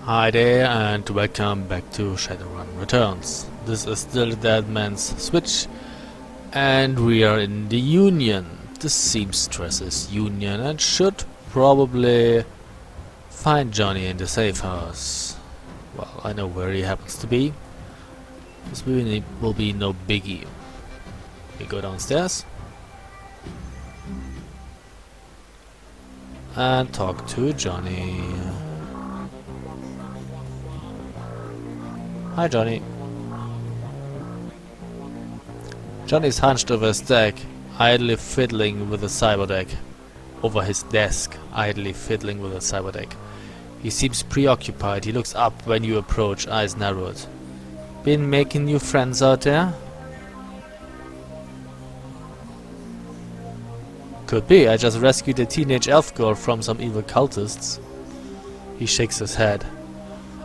Hi there and welcome back to Shadowrun Returns. This is still Dead Man's Switch and we are in the Union. The seamstresses Union and should probably find Johnny in the safe house. Well, I know where he happens to be. This will be no biggie. We go downstairs and talk to Johnny. Hi, Johnny. Johnny's hunched over his desk, idly fiddling with a cyberdeck. Over his desk, idly fiddling with a cyberdeck. He seems preoccupied. He looks up when you approach, eyes narrowed. Been making new friends out there? Could be. I just rescued a teenage elf girl from some evil cultists. He shakes his head.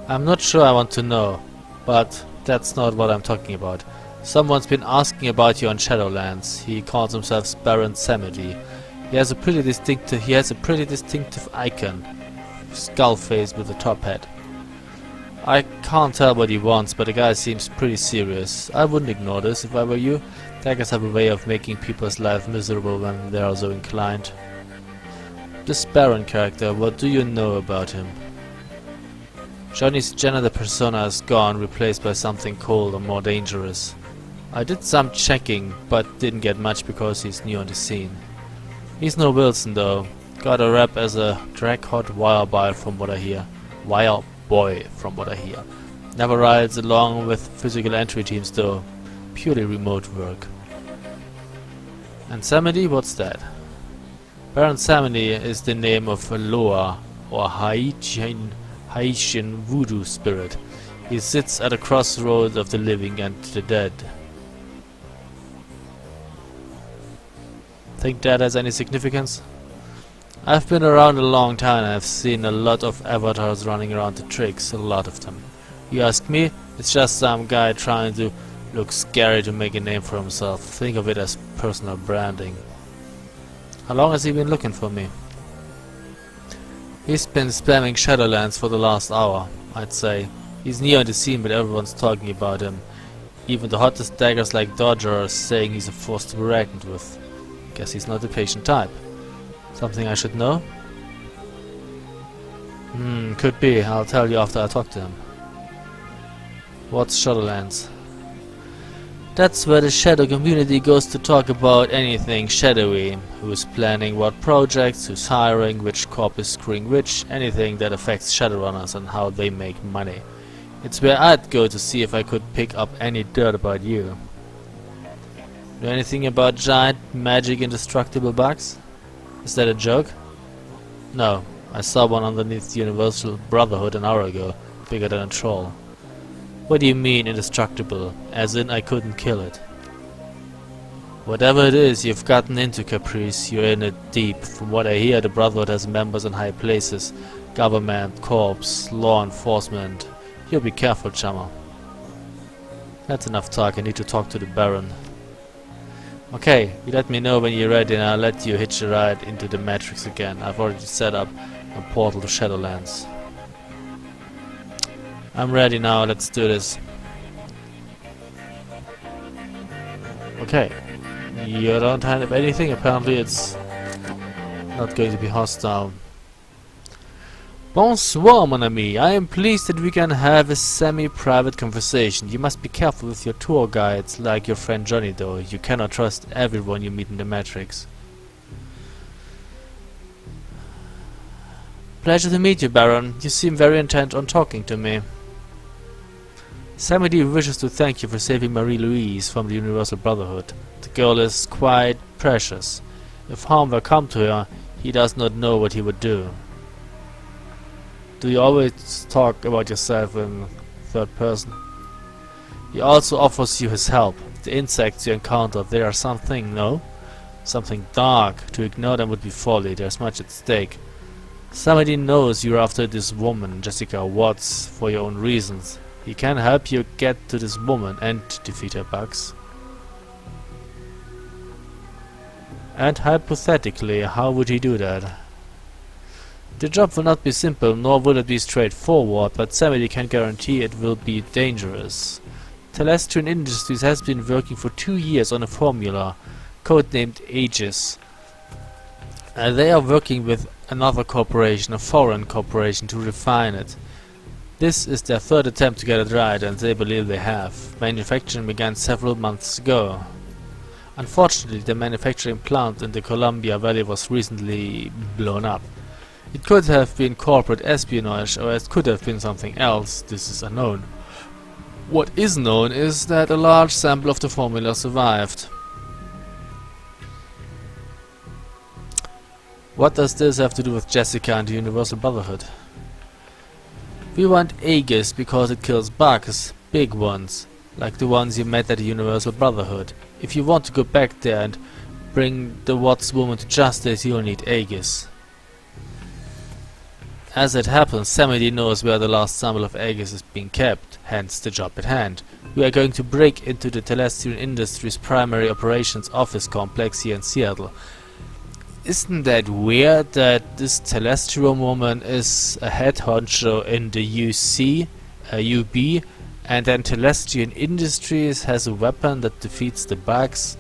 I'm not sure I want to know. But that's not what I'm talking about. Someone's been asking about you on Shadowlands. He calls himself Baron Samedi. He has a pretty distinctive icon. Skull face with a top hat. I can't tell what he wants, but the guy seems pretty serious. I wouldn't ignore this if I were you. Daggers have a way of making people's life miserable when they are so inclined. This Baron character, what do you know about him? Johnny's janitor persona is gone, replaced by something cold and more dangerous. I did some checking, but didn't get much because he's new on the scene. He's no Wilson though. Got a rep as a drag-hot wire boy from what I hear. Never rides along with physical entry teams though. Purely remote work. And Samedi, what's that? Baron Samedi is the name of a Loa, or Haitian voodoo spirit. He sits at a crossroads of the living and the dead. Think that has any significance? I've been around a long time and I've seen a lot of avatars running around the tricks, a lot of them. You ask me, it's just some guy trying to look scary to make a name for himself. Think of it as personal branding. How long has he been looking for me? He's been spamming Shadowlands for the last hour, I'd say. He's new on the scene, but everyone's talking about him. Even the hottest daggers like Dodger are saying he's a force to be reckoned with. Guess he's not the patient type. Something I should know? Could be. I'll tell you after I talk to him. What's Shadowlands? That's where the Shadow community goes to talk about anything shadowy. Who's planning what projects, who's hiring, which corp is screwing which, anything that affects Shadowrunners and how they make money. It's where I'd go to see if I could pick up any dirt about you. Know anything about giant, magic, indestructible bugs? Is that a joke? No, I saw one underneath the Universal Brotherhood an hour ago, bigger than a troll. What do you mean indestructible? As in I couldn't kill it. Whatever it is you've gotten into, Caprice, you're in it deep. From what I hear, the Brotherhood has members in high places. Government, corps, law enforcement. You'll be careful, chummer. That's enough talk, I need to talk to the Baron. Okay, you let me know when you're ready and I'll let you hitch a ride into the Matrix again. I've already set up a portal to Shadowlands. I'm ready now, let's do this. Okay. You don't have anything, apparently it's not going to be hostile. Bonsoir, mon ami. I am pleased that we can have a semi-private conversation. You must be careful with your tour guides, like your friend Johnny though. You cannot trust everyone you meet in the Matrix. Pleasure to meet you, Baron. You seem very intent on talking to me. Samedi wishes to thank you for saving Marie-Louise from the Universal Brotherhood. The girl is quite precious. If harm were come to her, he does not know what he would do. Do you always talk about yourself in third person? He also offers you his help. The insects you encounter, they are something, no? Something dark. To ignore them would be folly. There's much at stake. Somebody knows you're after this woman, Jessica Watts, for your own reasons. He can help you get to this woman and defeat her bugs. And hypothetically, how would he do that? The job will not be simple, nor will it be straightforward, but Samedi can guarantee it will be dangerous. Telestrian Industries has been working for 2 years on a formula, codenamed Aegis. They are working with another corporation, a foreign corporation, to refine it. This is their third attempt to get it right, and they believe they have. Manufacturing began several months ago. Unfortunately, the manufacturing plant in the Columbia Valley was recently blown up. It could have been corporate espionage, or it could have been something else. This is unknown. What is known is that a large sample of the formula survived. What does this have to do with Jessica and the Universal Brotherhood? We want Aegis because it kills bugs, big ones, like the ones you met at the Universal Brotherhood. If you want to go back there and bring the Watts woman to justice, you'll need Aegis. As it happens, Samedi knows where the last sample of Aegis is being kept, hence the job at hand. We are going to break into the Telestrian Industries primary operations office complex here in Seattle. Isn't that weird that this Telestrian woman is a head honcho in the UB, and then Telestrian Industries has a weapon that defeats the bugs?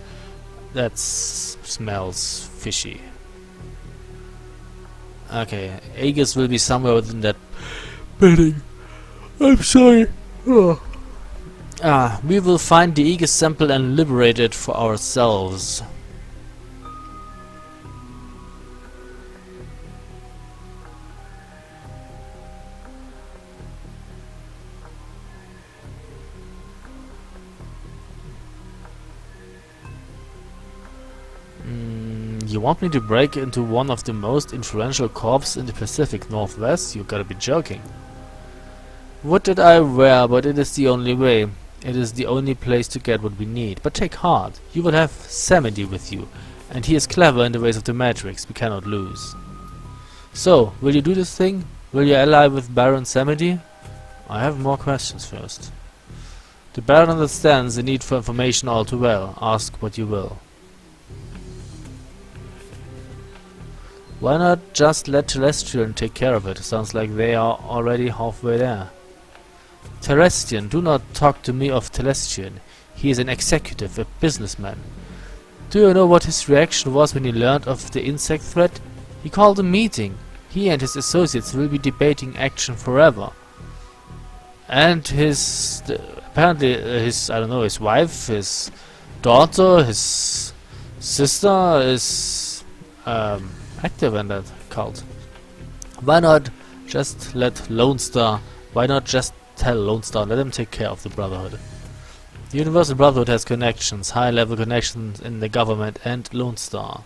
That smells fishy. Okay, Aegis will be somewhere within that building. I'm sorry. We will find the Aegis sample and liberate it for ourselves. You want me to break into one of the most influential corps in the Pacific Northwest? You gotta be joking. What did I wear? But it is the only way. It is the only place to get what we need. But take heart. You will have Samedi with you. And he is clever in the ways of the Matrix. We cannot lose. So, will you do this thing? Will you ally with Baron Samedi? I have more questions first. The Baron understands the need for information all too well. Ask what you will. Why not just let Telestrian take care of it? Sounds like they are already halfway there. Telestrian, do not talk to me of Telestrian. He is an executive, a businessman. Do you know what his reaction was when he learned of the insect threat? He called a meeting. He and his associates will be debating action forever. And apparently his wife, his daughter, his sister is active in that cult. Why not just let Lone Star, why not just tell Lone Star, let him take care of the Brotherhood. The Universal Brotherhood has connections, high-level connections in the government and Lone Star.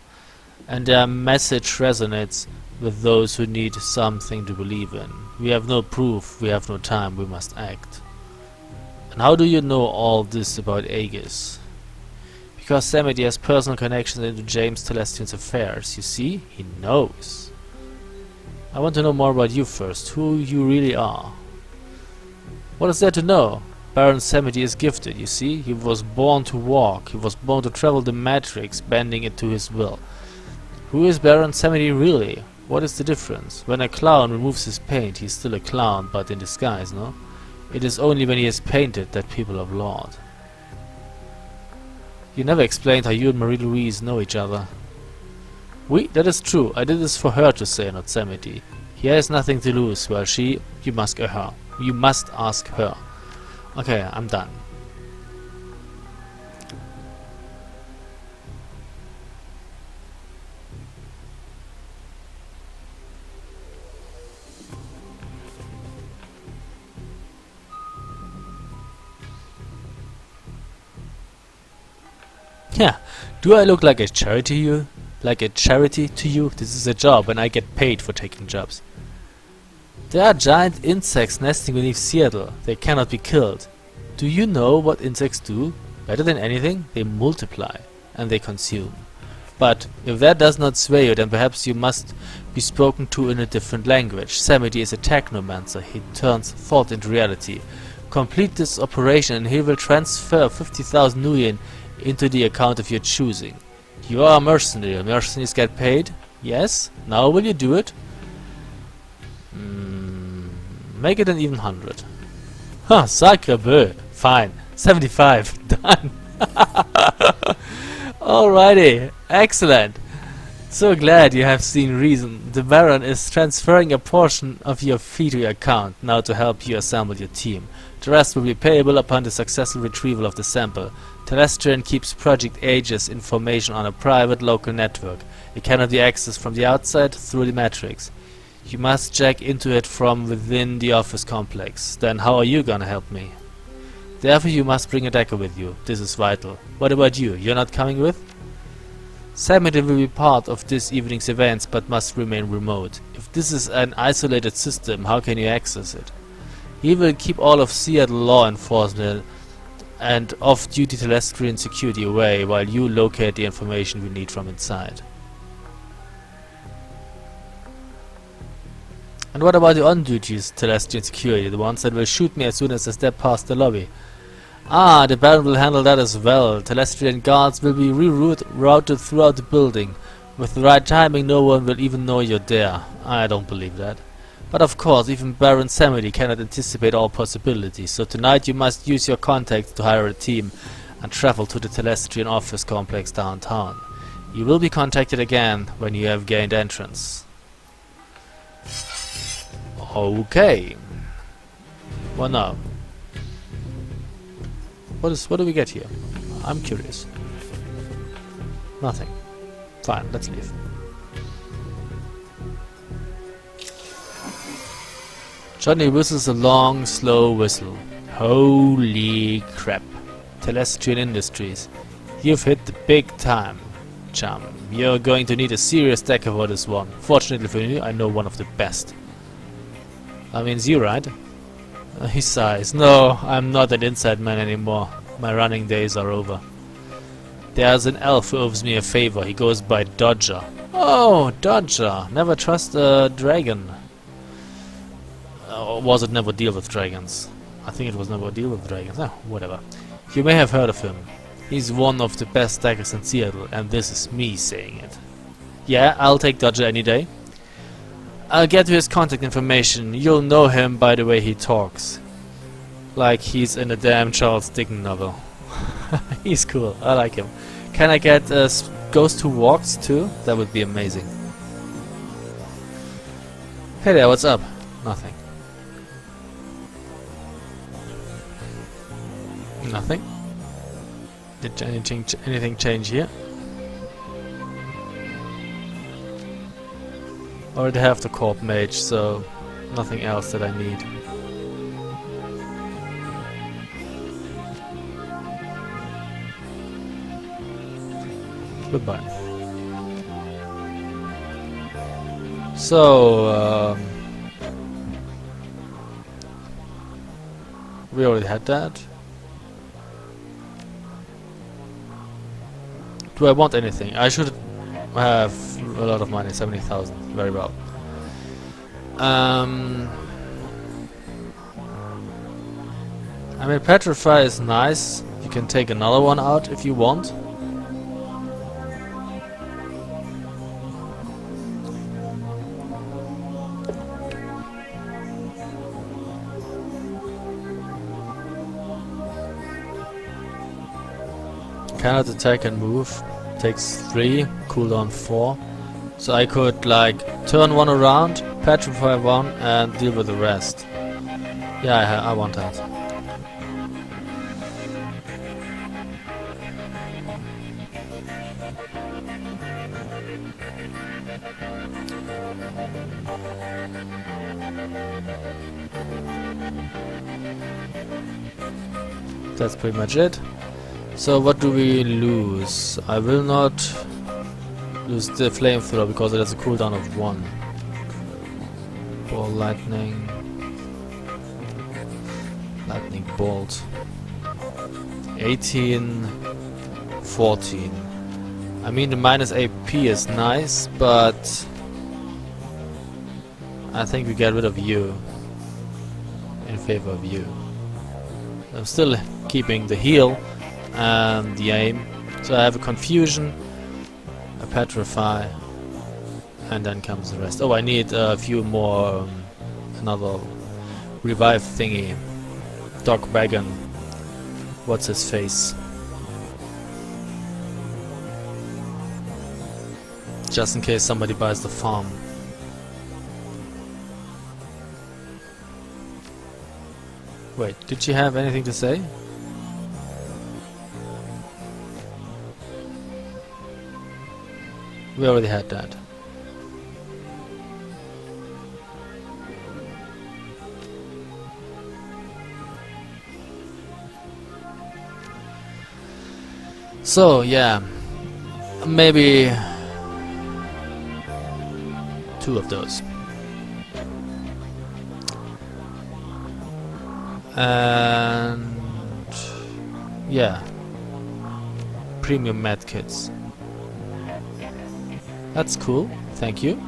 And their message resonates with those who need something to believe in. We have no proof, we have no time, we must act. And how do you know all this about Aegis? Because Samedi has personal connections into James Telestrian's affairs, you see? He knows. I want to know more about you first, who you really are. What is there to know? Baron Samedi is gifted, you see? He was born to walk, he was born to travel the Matrix, bending it to his will. Who is Baron Samedi really? What is the difference? When a clown removes his paint, he is still a clown, but in disguise, no? It is only when he is painted that people applaud. You never explained how you and Marie-Louise know each other. That is true. I did this for her to say, not Samedi. He has nothing to lose, while you must ask her. You must ask her. Okay, I'm done. Yeah, do I look like a charity to you? Like a charity to you? This is a job and I get paid for taking jobs. There are giant insects nesting beneath Seattle. They cannot be killed. Do you know what insects do? Better than anything, they multiply and they consume. But if that does not sway you, then perhaps you must be spoken to in a different language. Samedi is a technomancer. He turns thought into reality. Complete this operation and he will transfer 50,000 nuyen into the account of your choosing. You are a mercenary. Mercenaries get paid? Yes? Now will you do it? Make it an even 100. Huh, sacre bleu. Fine. 75. Done. Alrighty. Excellent. So glad you have seen reason. The Baron is transferring a portion of your fee to your account now to help you assemble your team. The rest will be payable upon the successful retrieval of the sample. Telestrian keeps Project Aegis information on a private local network. It cannot be accessed from the outside through the matrix. You must check into it from within the office complex. Then how are you gonna help me? Therefore you must bring a decker with you. This is vital. What about you? You're not coming with? Samedi will be part of this evening's events but must remain remote. If this is an isolated system, how can you access it? He will keep all of Seattle law enforcement and off-duty Telestrian security away while you locate the information we need from inside. And what about the on-duty Telestrian security, the ones that will shoot me as soon as I step past the lobby? Ah, the Baron will handle that as well. Telestrian guards will be routed throughout the building. With the right timing, no one will even know you're there. I don't believe that. But of course, even Baron Samedi cannot anticipate all possibilities, so tonight you must use your contacts to hire a team and travel to the Telestrian office complex downtown. You will be contacted again when you have gained entrance. Okay. What now? What do we get here? I'm curious. Nothing. Fine, let's leave. Johnny whistles a long, slow whistle. Holy crap. Telestrian Industries. You've hit the big time, chum. You're going to need a serious decker for this one. Fortunately for you, I know one of the best. That means you, right? He sighs. No, I'm not an inside man anymore. My running days are over. There's an elf who owes me a favor. He goes by Dodger. Oh, Dodger. Never trust a dragon. Or was it Never Deal with Dragons? I think it was Never Deal with Dragons. Oh, whatever. You may have heard of him. He's one of the best deckers in Seattle, and this is me saying it. Yeah, I'll take Dodger any day. I'll get to his contact information. You'll know him by the way he talks. Like he's in a damn Charles Dickens novel. He's cool. I like him. Can I get Ghost Who Walks too? That would be amazing. Hey there, what's up? Nothing. Nothing. Did anything change here? Already have the Corp Mage, so nothing else that I need. Goodbye. So, we already had that. Do I want anything? I should have a lot of money, 70,000. Very well. I mean, Petrify is nice. You can take another one out if you want. Cannot attack and move. Takes 3, cooldown 4. So I could like turn one around, petrify one, and deal with the rest. Yeah, I want that. That's pretty much it. So what do we lose? I will not lose the flamethrower because it has a cooldown of 1. Ball lightning. Lightning bolt. 18, 14. I mean the minus AP is nice, but I think we get rid of you in favor of you. I'm still keeping the heal and the aim. So I have a confusion, a petrify, and then comes the rest. Oh, I need a few more, another revive thingy. Dog wagon. What's his face? Just in case somebody buys the farm. Wait, did she have anything to say? We already had that. So, yeah. Maybe 2 of those. And yeah, premium medkits. That's cool, thank you.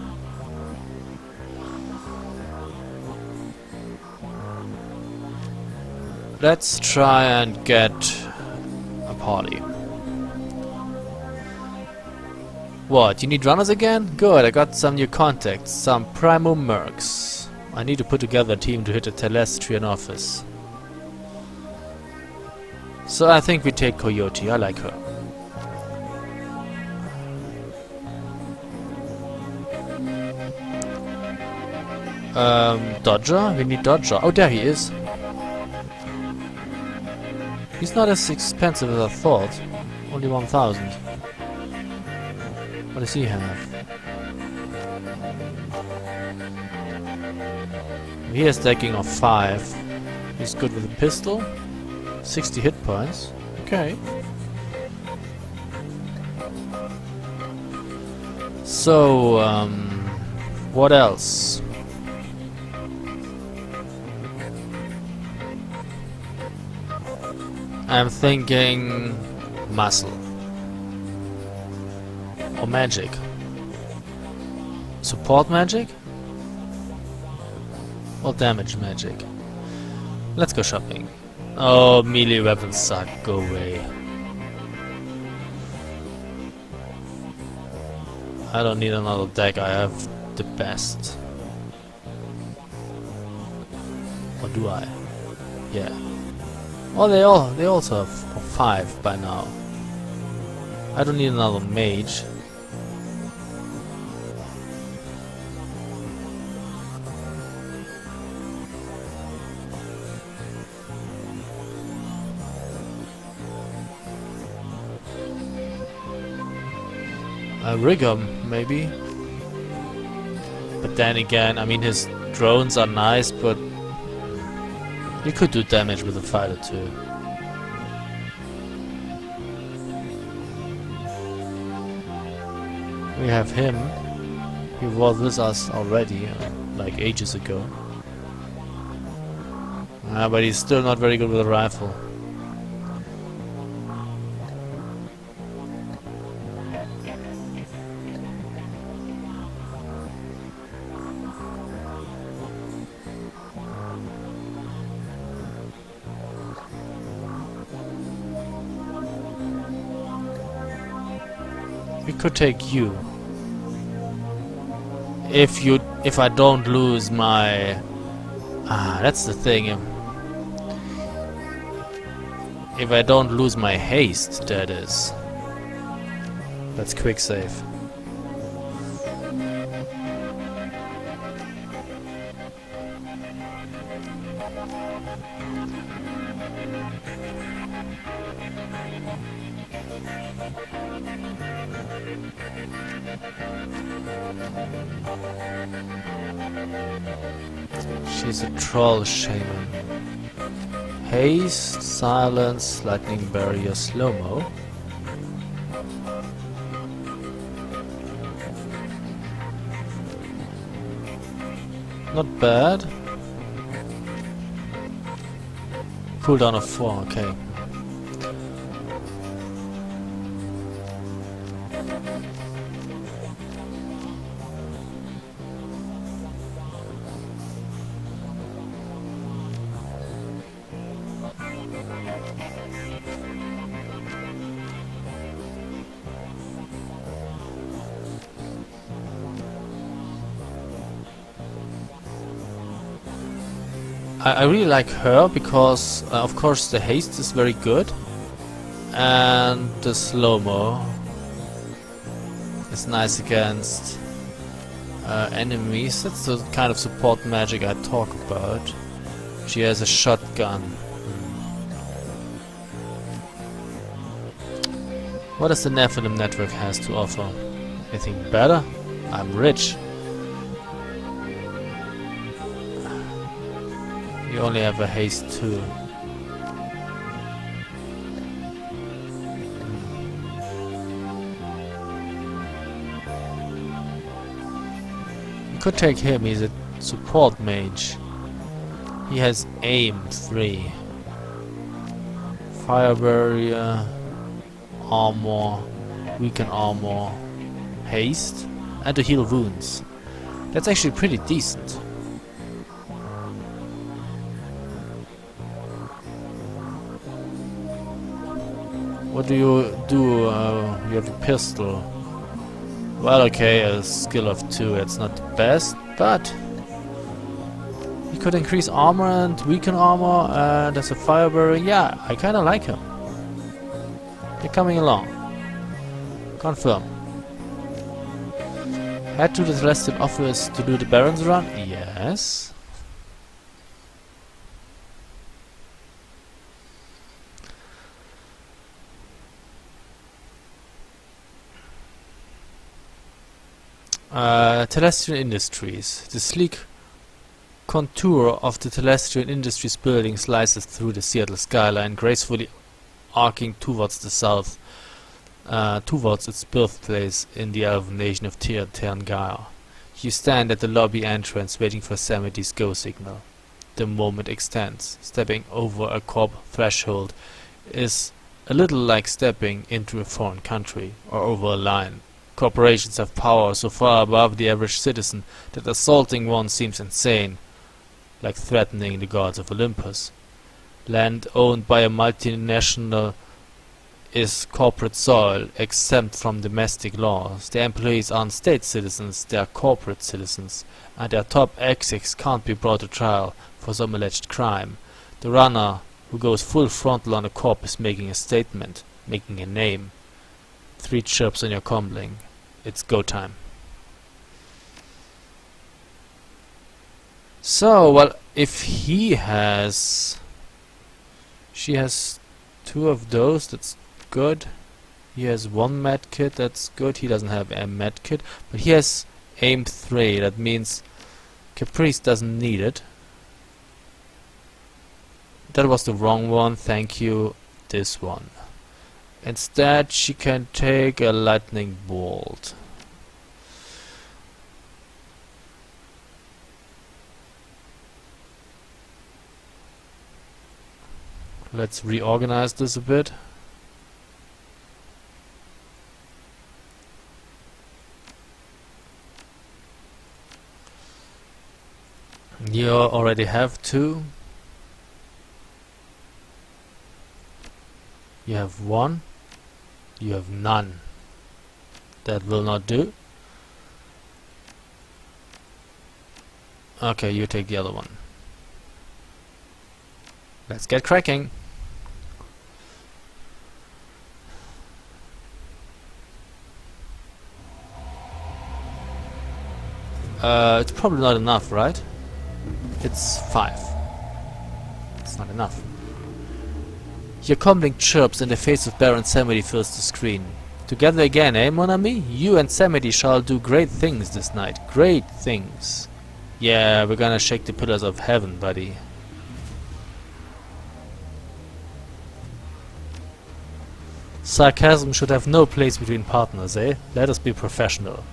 Let's try and get a party. What, you need runners again? Good, I got some new contacts, some primo mercs. I need to put together a team to hit a Telestrian office. So I think we take Coyote, I like her. Dodger? We need Dodger. Oh, there he is. He's not as expensive as I thought. Only 1,000. What does he have? He has stacking of 5. He's good with a pistol. 60 hit points. Okay. So, what else? I'm thinking muscle. Or magic. Support magic? Or damage magic? Let's go shopping. Oh, melee weapons suck. Go away. I don't need another deck. I have the best. Or do I? Yeah. Oh, they also have 5 by now. I don't need another mage. A rigger, maybe. But then again, I mean, his drones are nice, but you could do damage with a fighter too. We have him. He was with us already, like ages ago. But he's still not very good with a rifle. We could take you. If I don't lose my... that's the thing. If I don't lose my haste, that is. That's quick save. She's a troll shaman. Haste, silence, lightning barrier, slow-mo. Not bad. Cooldown of 4, okay. I really like her because, of course, the haste is very good, and the slow-mo is nice against enemies. That's the kind of support magic I talk about. She has a shotgun. What does the Nephilim network has to offer? Anything better? I'm rich. You only have a haste 2. You could take him, he's a support mage. He has aim 3. Fire barrier, armor, weaken armor, haste, and to heal wounds. That's actually pretty decent. What do you do? You have a pistol. Well, okay, a skill of 2, it's not the best, but you could increase armor and weaken armor, and as a fire barrier, yeah, I kinda like him. They're coming along. Confirm. Head to the Telestrian office to do the Baron's run? Yes. Telestrian Industries. The sleek contour of the Telestrian Industries building slices through the Seattle skyline, gracefully arcing towards the south, towards its birthplace in the elven nation of Tangaya. You stand at the lobby entrance waiting for Samedi's go signal. The moment extends. Stepping over a corp threshold is a little like stepping into a foreign country or over a line. Corporations have power so far above the average citizen that assaulting one seems insane, like threatening the gods of Olympus. Land owned by a multinational is corporate soil, exempt from domestic laws. Their employees aren't state citizens, they are corporate citizens, and their top execs can't be brought to trial for some alleged crime. The runner who goes full frontal on a corp is making a statement, making a name. 3 chirps on your comlink. It's go time. So, well, if he has... She has 2 of those, that's good. He has 1 medkit, that's good. He doesn't have a medkit, but he has aim 3, that means Caprice doesn't need it. That was the wrong one, thank you. This one. Instead, she can take a lightning bolt. Let's reorganize this a bit. You already have 2. You have 1. You have none. That will not do. Okay, you take the other one. Let's get cracking. It's probably not enough, right? It's 5. It's not enough. Your comlink chirps and the face of Baron Samedi fills the screen. Together again, eh, mon ami? You and Samedi shall do great things this night. Great things. Yeah, we're gonna shake the pillars of heaven, buddy. Sarcasm should have no place between partners, eh? Let us be professional.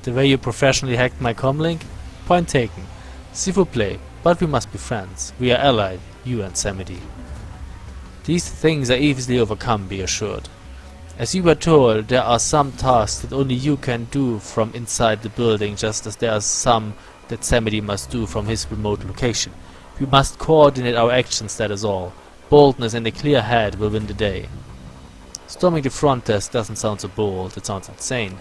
The way you professionally hacked my comlink? Point taken. S'il vous plaît, but we must be friends. We are allied, you and Samedi. These things are easily overcome, be assured. As you were told, there are some tasks that only you can do from inside the building, just as there are some that Samedi must do from his remote location. We must coordinate our actions, that is all. Boldness and a clear head will win the day. Storming the front desk doesn't sound so bold, it sounds insane.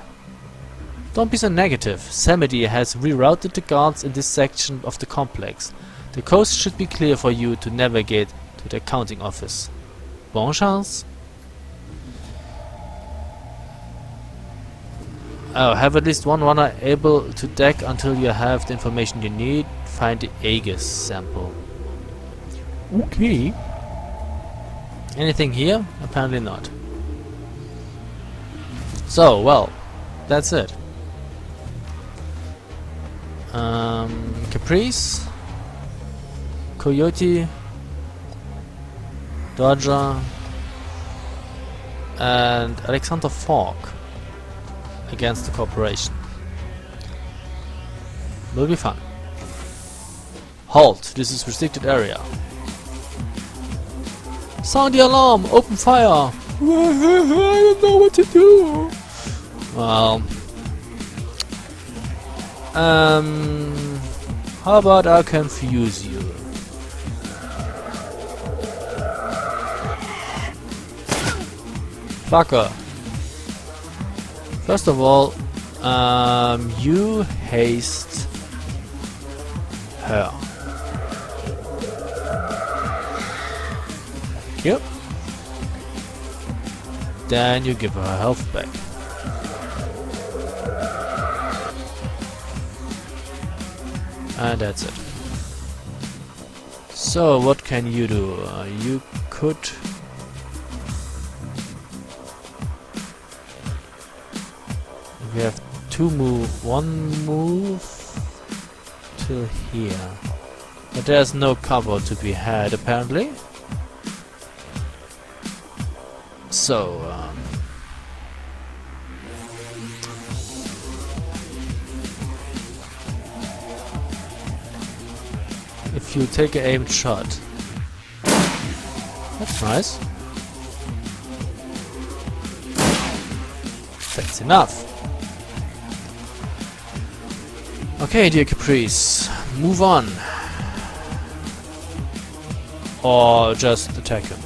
Don't be so negative. Samedi has rerouted the guards in this section of the complex. The coast should be clear for you to navigate to the accounting office. Bon chance. Oh, have at least one runner able to deck until you have the information you need. Find the Aegis sample. Okay. Anything here? Apparently not. So, well, that's it. Caprice, Coyote, Dodger, and Alexander Fogg against the corporation. Will be fun. Halt! This is restricted area. Sound the alarm! Open fire! I don't know what to do. Well, how about I confuse you? Fucker. First of all, you haste her. Yep. Then you give her health back. And that's it. So what can you do? You could we have one move till here. But there's no cover to be had apparently. So if you take an aimed shot, that's nice. That's enough. Okay, dear Caprice, move on. Or just attack him.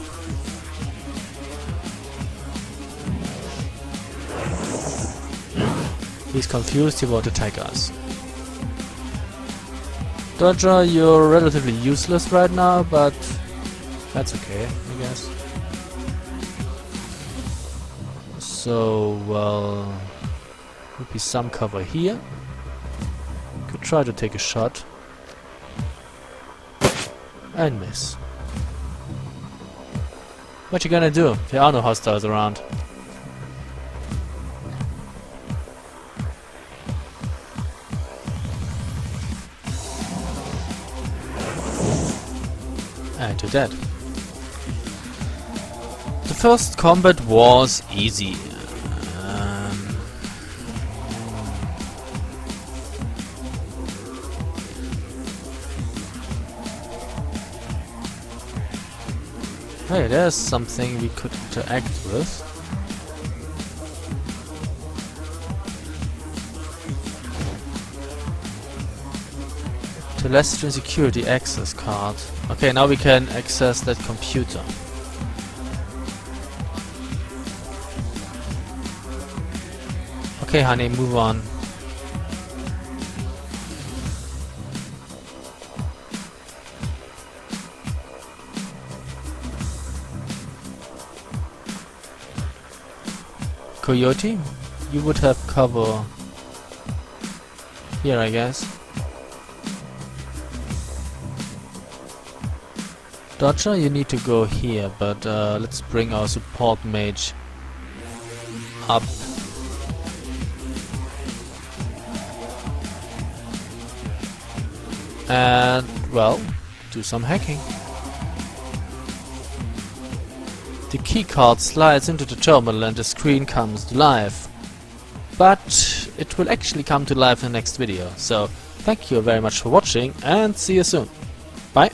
He's confused, he won't attack us. Dodger, you're relatively useless right now, but that's okay, I guess. So, well, would be some cover here. Could try to take a shot. And miss. What you gonna do? There are no hostiles around. And to that. The first combat was easy. Hey, there's something we could interact with. Telestrian security access card. Okay, now we can access that computer. Okay, honey, move on. Coyote, you would have cover here, I guess. Dodger, you need to go here, but let's bring our support mage up. And, well, do some hacking. The keycard slides into the terminal and the screen comes to life. But it will actually come to life in the next video. So, thank you very much for watching and see you soon. Bye!